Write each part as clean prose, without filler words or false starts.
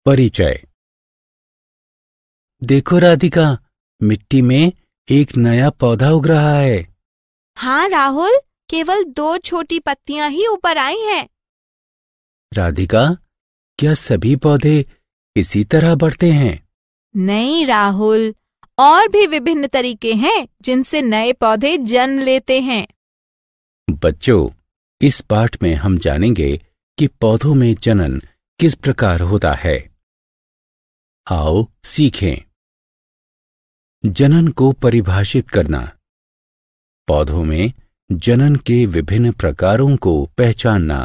परिचय। देखो राधिका, मिट्टी में एक नया पौधा उग रहा है। हाँ राहुल, केवल 2 छोटी पत्तियां ही ऊपर आई हैं। राधिका, क्या सभी पौधे इसी तरह बढ़ते हैं? नहीं राहुल, और भी विभिन्न तरीके हैं जिनसे नए पौधे जन्म लेते हैं। बच्चों, इस पाठ में हम जानेंगे कि पौधों में जनन किस प्रकार होता है। आओ सीखें। जनन को परिभाषित करना। पौधों में जनन के विभिन्न प्रकारों को पहचानना।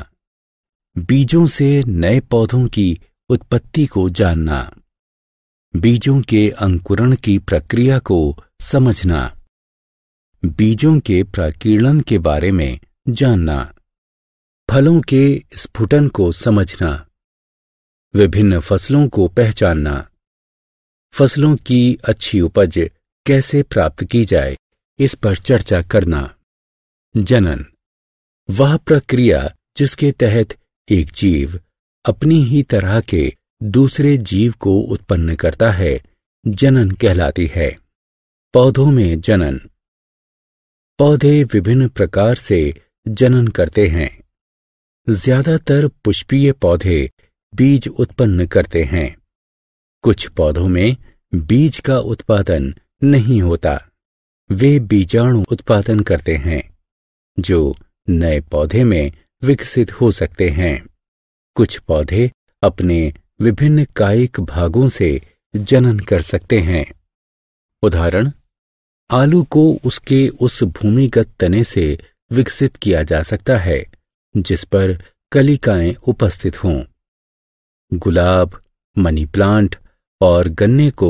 बीजों से नए पौधों की उत्पत्ति को जानना। बीजों के अंकुरण की प्रक्रिया को समझना। बीजों के प्रकीर्णन के बारे में जानना। फलों के स्फुटन को समझना। विभिन्न फसलों को पहचानना। फसलों की अच्छी उपज कैसे प्राप्त की जाए, इस पर चर्चा करना। जनन वह प्रक्रिया जिसके तहत एक जीव अपनी ही तरह के दूसरे जीव को उत्पन्न करता है, जनन कहलाती है। पौधों में जनन। पौधे विभिन्न प्रकार से जनन करते हैं। ज्यादातर पुष्पीय पौधे बीज उत्पन्न करते हैं। कुछ पौधों में बीज का उत्पादन नहीं होता। वे बीजाणु उत्पादन करते हैं, जो नए पौधे में विकसित हो सकते हैं। कुछ पौधे अपने विभिन्न कायिक भागों से जनन कर सकते हैं। उदाहरण, आलू को उसके उस भूमिगत तने से विकसित किया जा सकता है जिस पर कलिकाएं उपस्थित हों। गुलाब, मनी प्लांट और गन्ने को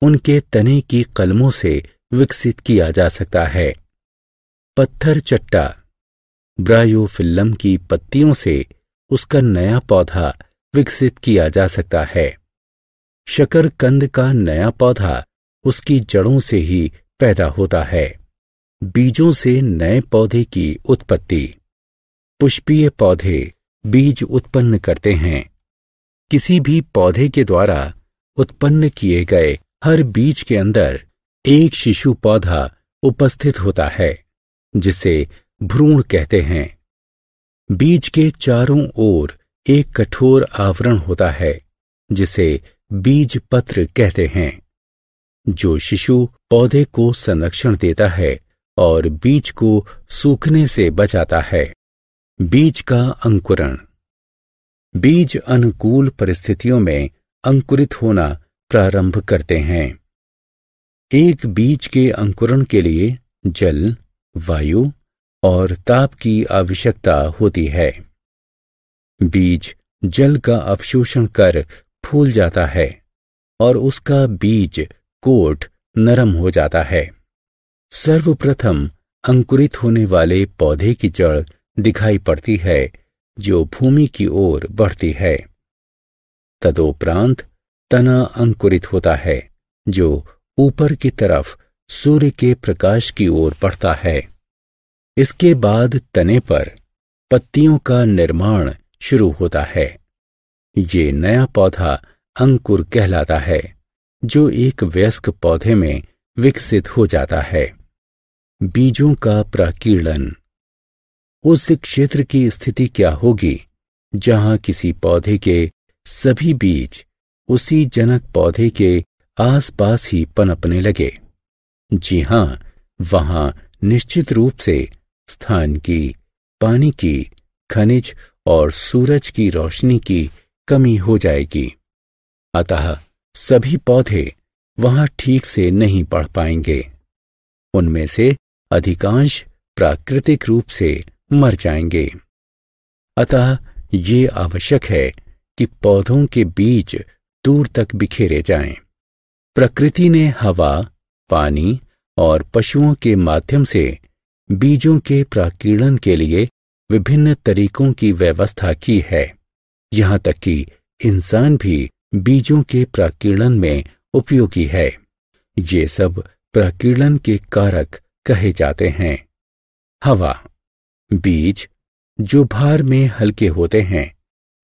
उनके तने की कलमों से विकसित किया जा सकता है। पत्थर चट्टा ब्रायोफिल्लम की पत्तियों से उसका नया पौधा विकसित किया जा सकता है। शकरकंद का नया पौधा उसकी जड़ों से ही पैदा होता है। बीजों से नए पौधे की उत्पत्ति। पुष्पीय पौधे बीज उत्पन्न करते हैं। किसी भी पौधे के द्वारा उत्पन्न किए गए हर बीज के अंदर एक शिशु पौधा उपस्थित होता है, जिसे भ्रूण कहते हैं। बीज के चारों ओर एक कठोर आवरण होता है, जिसे बीज पत्र कहते हैं, जो शिशु पौधे को संरक्षण देता है और बीज को सूखने से बचाता है। बीज का अंकुरण। बीज अनुकूल परिस्थितियों में अंकुरित होना प्रारंभ करते हैं। एक बीज के अंकुरण के लिए जल, वायु और ताप की आवश्यकता होती है। बीज जल का अवशोषण कर फूल जाता है और उसका बीज कोट नरम हो जाता है। सर्वप्रथम अंकुरित होने वाले पौधे की जड़ दिखाई पड़ती है, जो भूमि की ओर बढ़ती है। तदोपरांत तना अंकुरित होता है, जो ऊपर की तरफ सूर्य के प्रकाश की ओर बढ़ता है। इसके बाद तने पर पत्तियों का निर्माण शुरू होता है। ये नया पौधा अंकुर कहलाता है, जो एक वयस्क पौधे में विकसित हो जाता है। बीजों का प्रकीर्णन। उस क्षेत्र की स्थिति क्या होगी जहां किसी पौधे के सभी बीज उसी जनक पौधे के आसपास ही पनपने लगे? जी हां, वहां निश्चित रूप से स्थान की, पानी की, खनिज और सूरज की रोशनी की कमी हो जाएगी। अतः सभी पौधे वहां ठीक से नहीं बढ़ पाएंगे। उनमें से अधिकांश प्राकृतिक रूप से मर जाएंगे। अतः ये आवश्यक है कि पौधों के बीज दूर तक बिखेरे जाएं। प्रकृति ने हवा, पानी और पशुओं के माध्यम से बीजों के प्रकीर्णन के लिए विभिन्न तरीकों की व्यवस्था की है। यहाँ तक कि इंसान भी बीजों के प्रकीर्णन में उपयोगी है। ये सब प्रकीर्णन के कारक कहे जाते हैं। हवा। बीज जो भार में हल्के होते हैं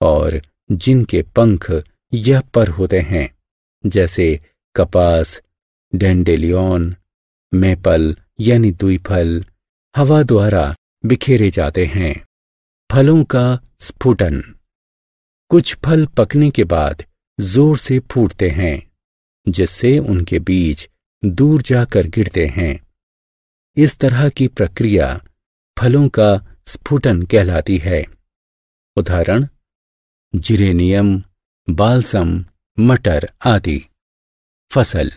और जिनके पंख या पर होते हैं, जैसे कपास, डैंडेलियन, मेपल यानी द्विफल हवा द्वारा बिखेरे जाते हैं। फलों का स्फुटन। कुछ फल पकने के बाद जोर से फूटते हैं, जिससे उनके बीज दूर जाकर गिरते हैं। इस तरह की प्रक्रिया फलों का स्फुटन कहलाती है। उदाहरण: जिरेनियम, बाल्सम, मटर आदि। फसल।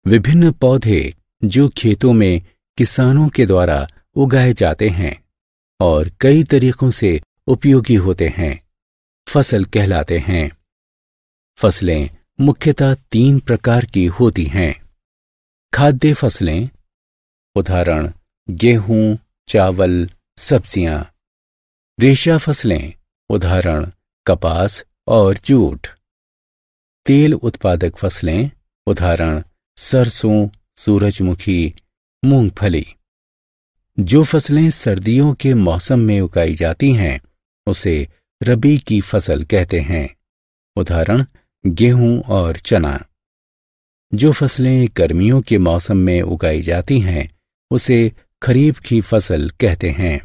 विभिन्न पौधे जो खेतों में किसानों के द्वारा उगाए जाते हैं और कई तरीकों से उपयोगी होते हैं, फसल कहलाते हैं। फसलें मुख्यतः 3 प्रकार की होती हैं। खाद्य फसलें, उदाहरण गेहूं, चावल, सब्जियां। रेशा फसलें, उदाहरण कपास और जूट। तेल उत्पादक फसलें, उदाहरण सरसों, सूरजमुखी, मूंगफली। जो फसलें सर्दियों के मौसम में उगाई जाती हैं उसे रबी की फसल कहते हैं, उदाहरण गेहूं और चना। जो फसलें गर्मियों के मौसम में उगाई जाती हैं उसे खरीफ की फसल कहते हैं,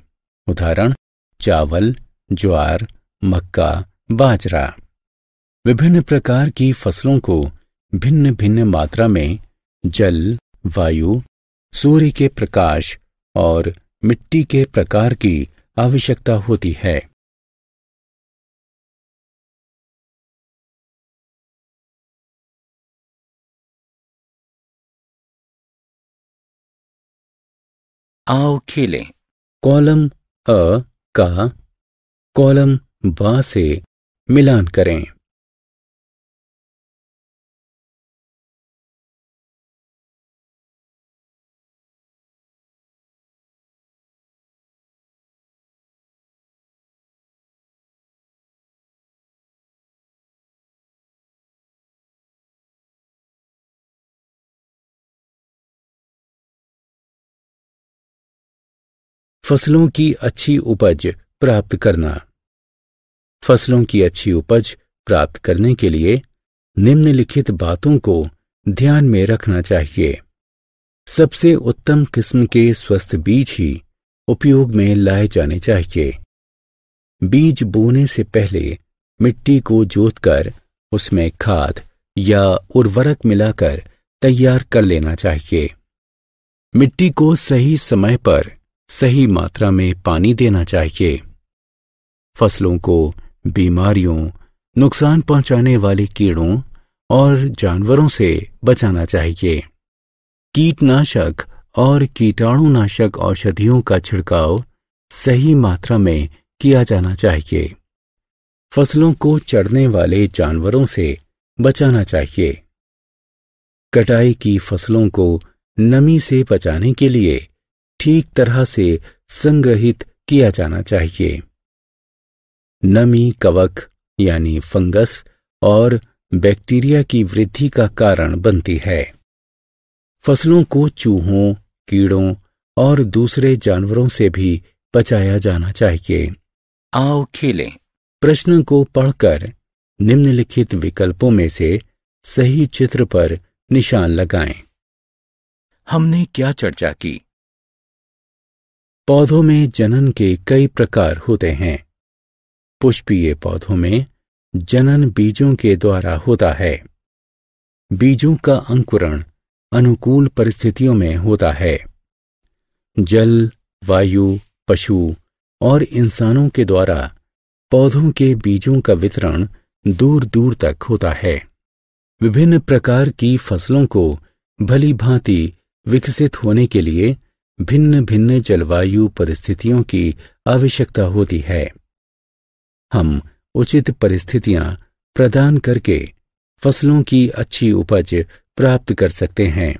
उदाहरण चावल, ज्वार, मक्का, बाजरा। विभिन्न प्रकार की फसलों को भिन्न भिन्न मात्रा में जल, वायु, सूर्य के प्रकाश और मिट्टी के प्रकार की आवश्यकता होती है। आओ खेलें। कॉलम अ का कॉलम ब से मिलान करें। फसलों की अच्छी उपज प्राप्त करना। फसलों की अच्छी उपज प्राप्त करने के लिए निम्नलिखित बातों को ध्यान में रखना चाहिए। सबसे उत्तम किस्म के स्वस्थ बीज ही उपयोग में लाए जाने चाहिए। बीज बोने से पहले मिट्टी को जोतकर उसमें खाद या उर्वरक मिलाकर तैयार कर लेना चाहिए। मिट्टी को सही समय पर सही मात्रा में पानी देना चाहिए। फसलों को बीमारियों, नुकसान पहुंचाने वाले कीड़ों और जानवरों से बचाना चाहिए। कीटनाशक और कीटाणुनाशक औषधियों का छिड़काव सही मात्रा में किया जाना चाहिए। फसलों को चढ़ने वाले जानवरों से बचाना चाहिए। कटाई की फसलों को नमी से बचाने के लिए ठीक तरह से संग्रहित किया जाना चाहिए। नमी कवक यानी फंगस और बैक्टीरिया की वृद्धि का कारण बनती है। फसलों को चूहों, कीड़ों और दूसरे जानवरों से भी बचाया जाना चाहिए। आओ खेलें। प्रश्न को पढ़कर निम्नलिखित विकल्पों में से सही चित्र पर निशान लगाएं। हमने क्या चर्चा की? पौधों में जनन के कई प्रकार होते हैं। पुष्पीय पौधों में जनन बीजों के द्वारा होता है। बीजों का अंकुरण अनुकूल परिस्थितियों में होता है। जल, वायु, पशु और इंसानों के द्वारा पौधों के बीजों का वितरण दूर दूर तक होता है। विभिन्न प्रकार की फसलों को भली भांति विकसित होने के लिए भिन्न भिन्न जलवायु परिस्थितियों की आवश्यकता होती है। हम उचित परिस्थितियां प्रदान करके फसलों की अच्छी उपज प्राप्त कर सकते हैं।